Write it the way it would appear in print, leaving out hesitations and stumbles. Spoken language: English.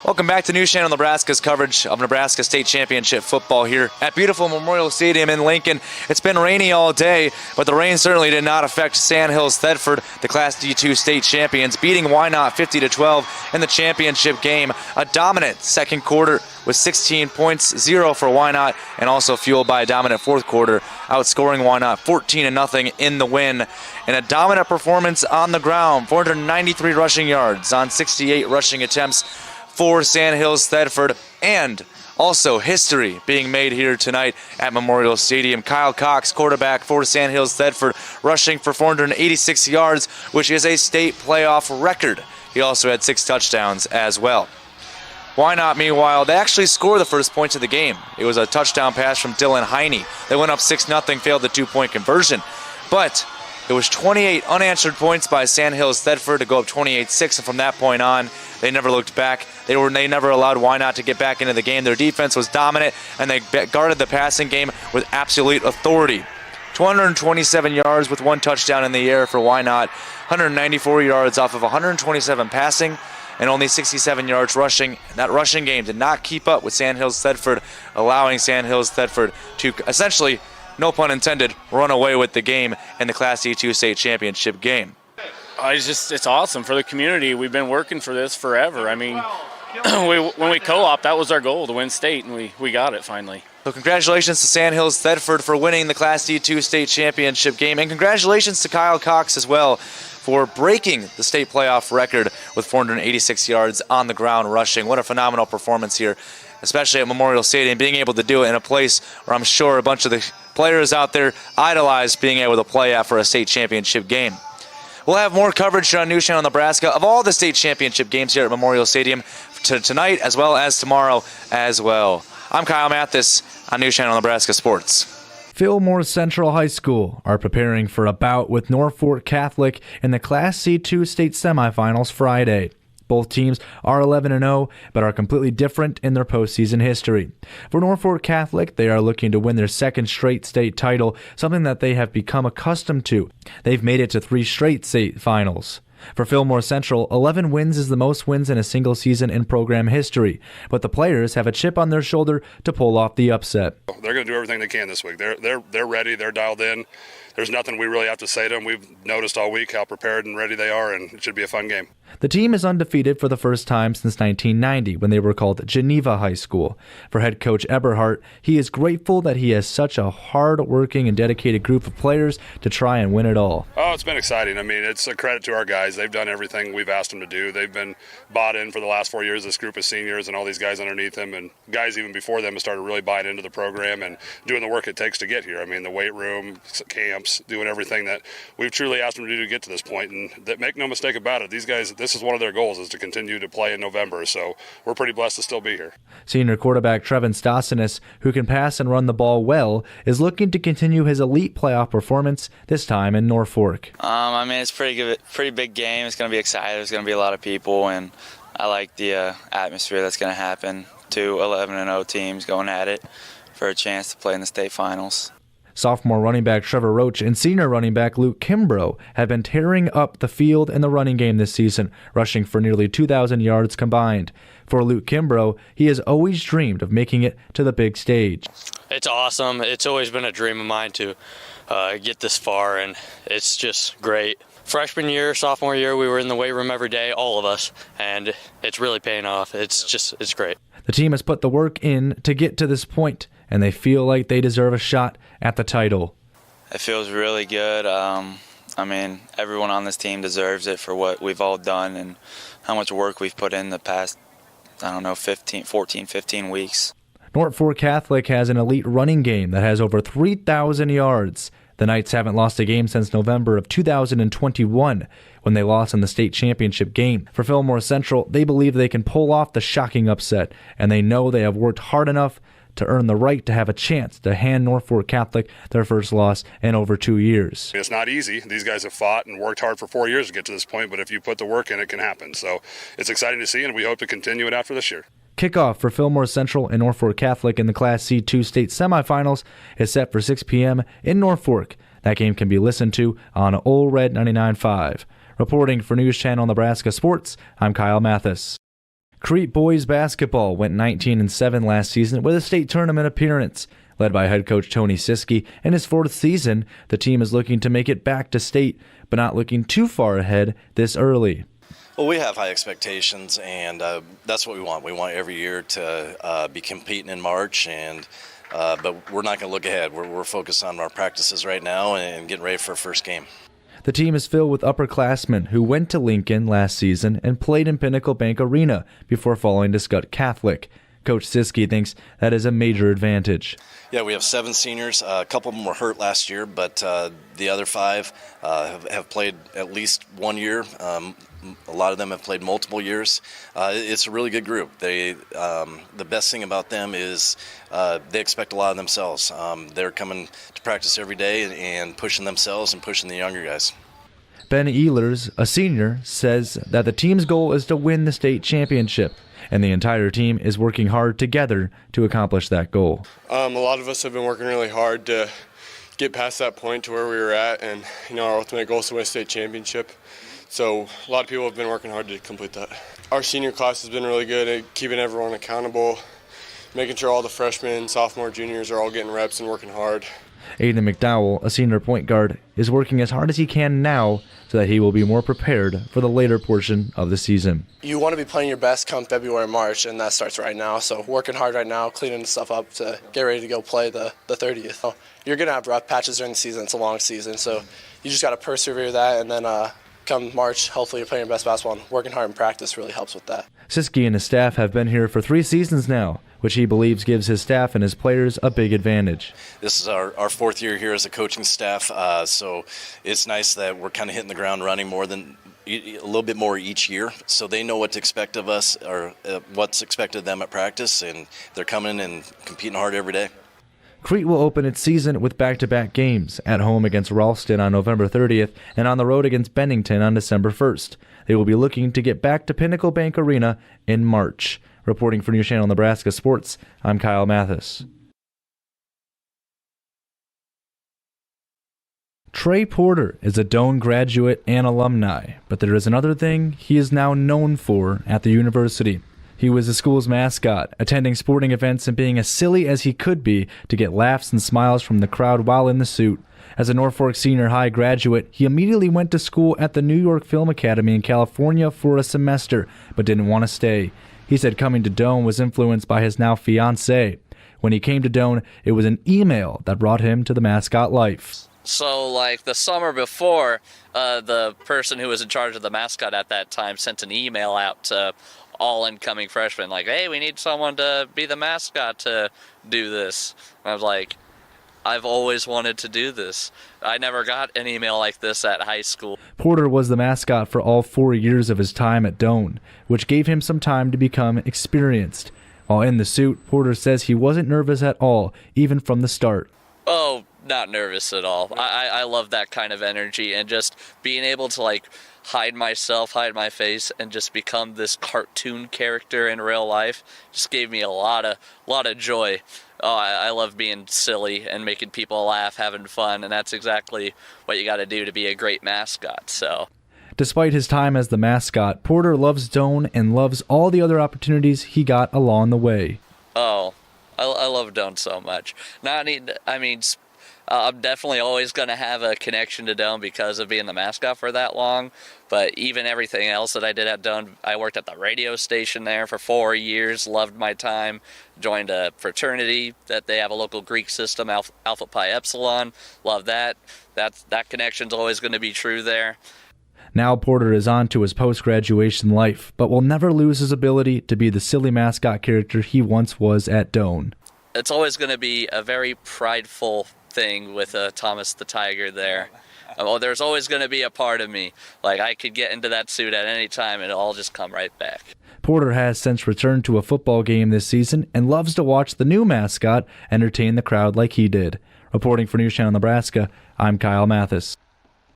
Welcome back to News Channel Nebraska's coverage of Nebraska State Championship football here at beautiful Memorial Stadium in Lincoln. It's been rainy all day, but the rain certainly did not affect Sandhills Thedford, the Class D2 state champions, beating Wynot 50-12 in the championship game. A dominant second quarter with 16 points, 0 for Wynot, and also fueled by a dominant fourth quarter, outscoring Wynot 14-0 in the win. And a dominant performance on the ground, 493 rushing yards on 68 rushing attempts for Sandhills Thedford, and also history being made here tonight at Memorial Stadium. Kyle Cox, quarterback for Sandhills Thedford, rushing for 486 yards, which is a state playoff record. He also had 6 touchdowns as well. Wynot, meanwhile, they actually scored the first points of the game. It was a touchdown pass from Dylan Heine. They went up 6-0, failed the 2-point conversion. But it was 28 unanswered points by Sandhills Thedford to go up 28-6, and from that point on, they never looked back. They never allowed Wynot to get back into the game. Their defense was dominant, and they guarded the passing game with absolute authority. 227 yards with 1 touchdown in the air for Wynot, 194 yards off of 127 passing, and only 67 yards rushing. That rushing game did not keep up with Sandhills Thedford, allowing Sandhills Thedford to essentially, no pun intended, run away with the game in the Class D2 state championship game. It's awesome for the community. We've been working for this forever. I mean, when we co-op, that was our goal, to win state, and we got it finally. So congratulations to Sandhills Thedford for winning the Class D2 state championship game, and congratulations to Kyle Cox as well for breaking the state playoff record with 486 yards on the ground rushing. What a phenomenal performance here, especially at Memorial Stadium, being able to do it in a place where I'm sure a bunch of the players out there idolize being able to play at for a state championship game. We'll have more coverage here on News Channel Nebraska of all the state championship games here at Memorial Stadium tonight as well as tomorrow as well. I'm Kyle Mathas on News Channel Nebraska Sports. Fillmore Central High School are preparing for a bout with Norfolk Catholic in the Class C2 state semifinals Friday. Both teams are 11-0, but are completely different in their postseason history. For Norfolk Catholic, they are looking to win their second straight state title, something that they have become accustomed to. They've made it to 3 straight state finals. For Fillmore Central, 11 wins is the most wins in a single season in program history, but the players have a chip on their shoulder to pull off the upset. They're going to do everything they can this week. They're ready. They're dialed in. There's nothing we really have to say to them. We've noticed all week how prepared and ready they are, and it should be a fun game. The team is undefeated for the first time since 1990, when they were called Geneva High School. For head coach Eberhardt, he is grateful that he has such a hard-working and dedicated group of players to try and win it all. Oh, it's been exciting. I mean, it's a credit to our guys. They've done everything we've asked them to do. They've been bought in for the last 4 years, this group of seniors and all these guys underneath them, and guys even before them have started really buying into the program and doing the work it takes to get here. I mean, the weight room, camps, doing everything that we've truly asked them to do to get to this point. And that, make no mistake about it, these guys, this is one of their goals, is to continue to play in November. So we're pretty blessed to still be here. Senior quarterback Trevin Stasinis, who can pass and run the ball well, is looking to continue his elite playoff performance, this time in Norfolk. I mean, it's pretty big game. It's going to be exciting. There's going to be a lot of people, and I like the atmosphere that's going to happen. 2 11-0 teams going at it for a chance to play in the state finals. Sophomore running back Trevor Roach and senior running back Luke Kimbrough have been tearing up the field in the running game this season, rushing for nearly 2,000 yards combined. For Luke Kimbrough, he has always dreamed of making it to the big stage. It's awesome. It's always been a dream of mine to get this far, and it's just great. Freshman year, sophomore year, we were in the weight room every day, all of us, and it's really paying off. It's great. The team has put the work in to get to this point, and they feel like they deserve a shot at the title. It feels really good. I mean, everyone on this team deserves it for what we've all done and how much work we've put in the past, 15 weeks. Norfolk Catholic has an elite running game that has over 3,000 yards. The Knights haven't lost a game since November of 2021, when they lost in the state championship game. For Fillmore Central, they believe they can pull off the shocking upset, and they know they have worked hard enough to earn the right to have a chance to hand Norfolk Catholic their first loss in over 2 years. It's not easy. These guys have fought and worked hard for 4 years to get to this point, but if you put the work in, it can happen. So it's exciting to see, and we hope to continue it after this year. Kickoff for Fillmore Central and Norfolk Catholic in the Class C2 state semifinals is set for 6 p.m. in Norfolk. That game can be listened to on Ole Red 99.5. Reporting for News Channel Nebraska Sports, I'm Kyle Mathas. Crete boys basketball went 19-7 last season with a state tournament appearance. Led by head coach Tony Siski in his 4th season, the team is looking to make it back to state, but not looking too far ahead this early. Well, we have high expectations, and that's what we want. We want every year to be competing in March, but we're not going to look ahead. We're focused on our practices right now and getting ready for our first game. The team is filled with upperclassmen who went to Lincoln last season and played in Pinnacle Bank Arena before falling to Scott Catholic. Coach Siski thinks that is a major advantage. Yeah, we have 7 seniors. A couple of them were hurt last year, but the other 5 have played at least 1 year. A lot of them have played multiple years. It's a really good group. The best thing about them is they expect a lot of themselves. They're coming to practice every day and pushing themselves and pushing the younger guys. Ben Ehlers, a senior, says that the team's goal is to win the state championship, and the entire team is working hard together to accomplish that goal. A lot of us have been working really hard to get past that point to where we were at, and our ultimate goal is to win a state championship. So a lot of people have been working hard to complete that. Our senior class has been really good at keeping everyone accountable, making sure all the freshmen, sophomore, juniors are all getting reps and working hard. Aiden McDowell, a senior point guard, is working as hard as he can now so that he will be more prepared for the later portion of the season. You want to be playing your best come February, March, and that starts right now. So working hard right now, cleaning stuff up to get ready to go play the 30th. So you're going to have rough patches during the season. It's a long season, so you just got to persevere that, and then come March, hopefully you're playing your best basketball, and working hard in practice really helps with that. Siski and his staff have been here for 3 seasons now, which he believes gives his staff and his players a big advantage. This is our 4th year here as a coaching staff, so it's nice that we're kind of hitting the ground running a little bit more each year, so they know what to expect of us or what's expected of them at practice, and they're coming and competing hard every day. Crete will open its season with back-to-back games, at home against Ralston on November 30th and on the road against Bennington on December 1st. They will be looking to get back to Pinnacle Bank Arena in March. Reporting for News Channel Nebraska Sports, I'm Kyle Mathas. Trey Porter is a Doane graduate and alumni, but there is another thing he is now known for at the university. He was the school's mascot, attending sporting events and being as silly as he could be to get laughs and smiles from the crowd while in the suit. As a Norfolk Senior High graduate, he immediately went to school at the New York Film Academy in California for a semester, but didn't want to stay. He said coming to Doane was influenced by his now fiancée. When he came to Doane, it was an email that brought him to the mascot life. So, like, the summer before, the person who was in charge of the mascot at that time sent an email out to all incoming freshmen, like, hey, we need someone to be the mascot to do this. And I was like, I've always wanted to do this. I never got an email like this at high school. Porter was the mascot for all 4 years of his time at Doane, which gave him some time to become experienced. While in the suit, Porter says he wasn't nervous at all, even from the start. Oh, not nervous at all. I love that kind of energy, and just being able to, like, hide myself, hide my face, and just become this cartoon character in real life just gave me a lot of joy. Oh, I love being silly and making people laugh, having fun, and that's exactly what you got to do to be a great mascot. So, despite his time as the mascot, Porter loves Doane and loves all the other opportunities he got along the way. Oh, I love Doane so much. I'm definitely always going to have a connection to Doane because of being the mascot for that long. But even everything else that I did at Doane, I worked at the radio station there for 4 years, loved my time, joined a fraternity that they have a local Greek system, Alpha Pi Epsilon, love that. That connection's always going to be true there. Now Porter is on to his post-graduation life, but will never lose his ability to be the silly mascot character he once was at Doane. It's always going to be a very prideful thing with Thomas the Tiger there. There's always going to be a part of me. Like, I could get into that suit at any time and it'll all just come right back. Porter has since returned to a football game this season and loves to watch the new mascot entertain the crowd like he did. Reporting for News Channel Nebraska, I'm Kyle Mathas.